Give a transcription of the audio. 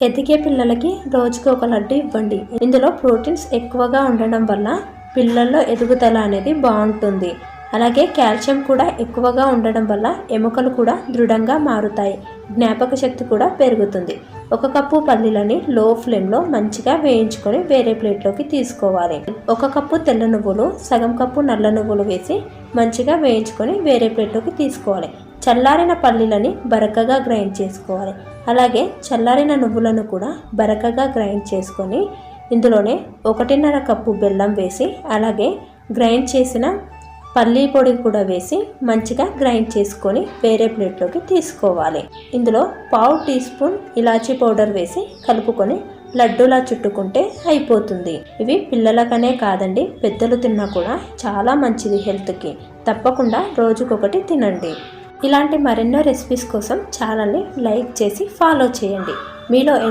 ఎదిగే పిల్లలకి రోజుకి ఒక లడ్డు ఇవ్వండి. ఇందులో ప్రోటీన్స్ ఎక్కువగా ఉండడం వల్ల పిల్లల్లో ఎదుగుదల అనేది బాగుంటుంది. అలాగే కాల్షియం కూడా ఎక్కువగా ఉండడం వల్ల ఎముకలు కూడా దృఢంగా మారుతాయి. జ్ఞాపక శక్తి కూడా పెరుగుతుంది. 1 కప్పు పల్లీలని లో ఫ్లేమ్లో మంచిగా వేయించుకొని వేరే ప్లేట్లోకి తీసుకోవాలి. 1 కప్పు తెల్ల నువ్వులు, సగం కప్పు నల్ల నువ్వులు వేసి మంచిగా వేయించుకొని వేరే ప్లేట్లోకి తీసుకోవాలి. చల్లారిన పల్లీలని బరకగా గ్రైండ్ చేసుకోవాలి. అలాగే చల్లారిన నువ్వులను కూడా బరకగా గ్రైండ్ చేసుకొని ఇందులోనే 1.5 కప్పు బెల్లం వేసి అలాగే గ్రైండ్ చేసిన పల్లీ పొడి కూడా వేసి మంచిగా గ్రైండ్ చేసుకొని వేరే ప్లేట్లోకి తీసుకోవాలి. ఇందులో 1/2 టీ స్పూన్ ఇలాచీ పౌడర్ వేసి కలుపుకొని లడ్డూలా చుట్టుకుంటే అయిపోతుంది. ఇవి పిల్లలకనే కాదండి, పెద్దలు తిన్నా కూడా చాలా మంచిది హెల్త్కి. తప్పకుండా రోజుకొకటి తినండి. ఇలాంటి మరెన్నో రెసిపీస్ కోసం ఛానల్ని లైక్ చేసి ఫాలో చేయండి. మీలో